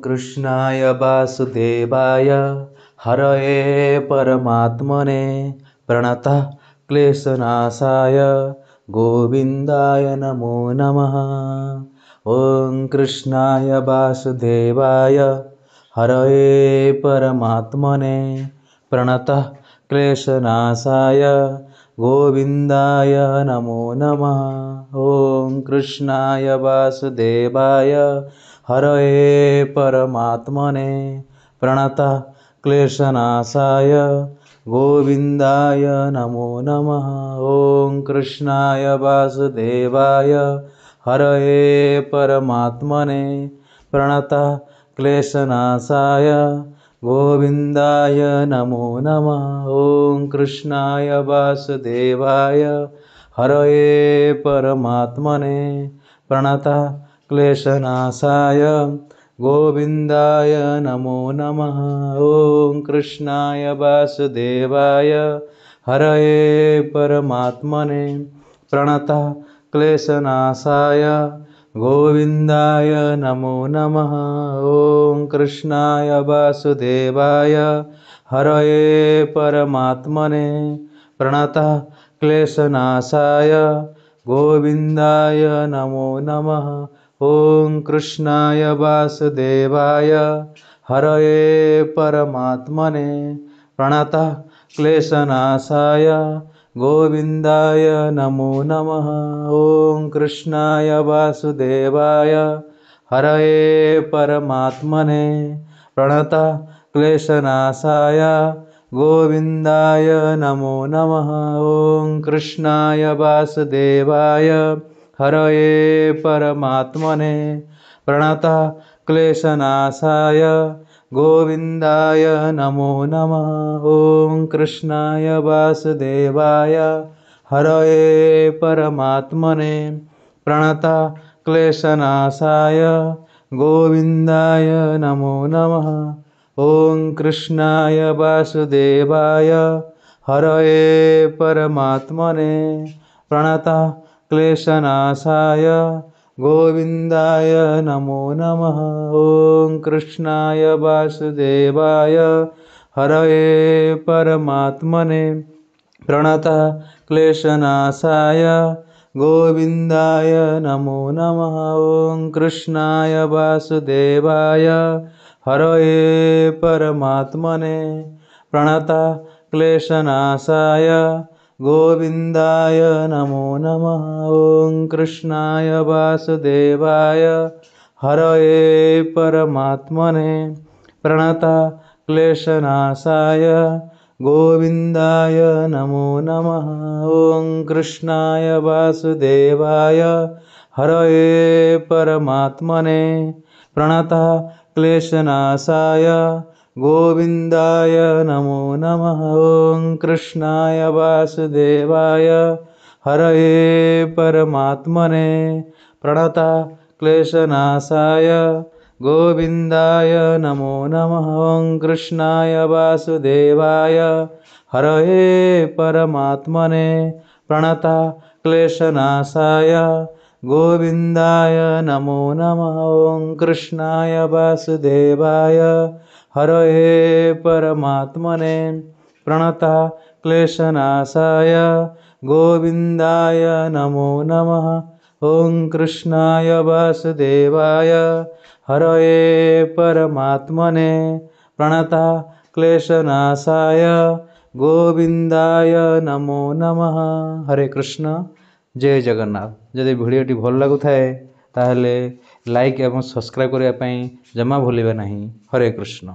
कृष्णाय वासुदेवाय हरये परमात्मने प्रणतः क्लेशनाशाय गोविन्दाय नमो नमः। ॐ कृष्णाय वासुदेवाय हरये परमात्मने प्रणतः क्लेशनाशाय गोविन्दाय नमो नमः। ॐ कृष्णाय वासुदेवाय हरये परमात्मने प्रणतः क्लेशनाशाय गोविन्दाय नमो नमः। ॐ कृष्णाय वासुदेवाय हरये परमात्मने प्रणतः क्लेशनाशाय गोविन्दाय नमो नमः। ॐ कृष्णाय वासुदेवाय हरये परमात्मने प्रणतः क्लेशनाशाय गोविन्दाय नमो नमः। ॐ कृष्णाय वासुदेवाय हरये परमात्मने प्रणतः क्लेशनाशाय गोविन्दाय नमो नमः। ॐ कृष्णाय वासुदेवाय हरये परमात्मने प्रणतः क्लेशनाशाय गोविन्दाय नमो नमः। ॐ कृष्णाय वासुदेवाय हरये परमात्मने प्रणतः क्लेशनाशाय गोविन्दाय नमो नमः। ॐ कृष्णाय वासुदेवाय हरये परमात्मने प्रणतः क्लेशनाशाय गोविन्दाय नमो नमः। ॐ कृष्णाय वासुदेवाय हरये परमात्मने प्रणतः क्लेशनाशाय गोविन्दाय नमो नमः। ॐ कृष्णाय वासुदेवाय हरये परमात्मने प्रणतः क्लेशनाशाय गोविन्दाय नमो नमः। ॐ कृष्णाय वासुदेवाय हरये परमात्मने प्रणतः क्लेशनाशाय गोविन्दाय नमो नमः। ॐ कृष्णाय वासुदेवाय हरये परमात्मने प्रणतः क्लेशनाशाय गोविन्दाय नमो नमः। ॐ कृष्णाय वासुदेवाय हरये परमात्मने प्रणतः क्लेशनाशाय गोविन्दाय नमो नमः। ॐ कृष्णाय वासुदेवाय हरये परमात्मने प्रणतः क्लेशनाशाय गोविन्दाय नमो नमः। ॐ कृष्णाय वासुदेवाय हरये परमात्मने प्रणतः क्लेशनाशाय गोविन्दाय नमो नमः। ॐ कृष्णाय वासुदेवाय हरये परमात्मने प्रणतः क्लेशनाशाय गोविन्दाय नमो नमः। ॐ कृष्णाय वासुदेवाय हरये परमात्मने प्रणतः क्लेशनाशाय गोविन्दाय नमो नमः। ॐ कृष्णाय वासुदेवाय हरये परमात्मने प्रणतः क्लेशनाशाय गोविन्दाय नमो नमः। ॐ कृष्णाय वासुदेवाय हरये परमात्मने प्रणतः क्लेशनाशाय गोविन्दाय नमो नमः। हरे कृष्ण। जय जगन्नाथ। जदि भिडियोटी भल लगुथाए ताहले लाइक एवं सब्सक्राइब करने जमा भूलिबे नहीं। हरे कृष्ण।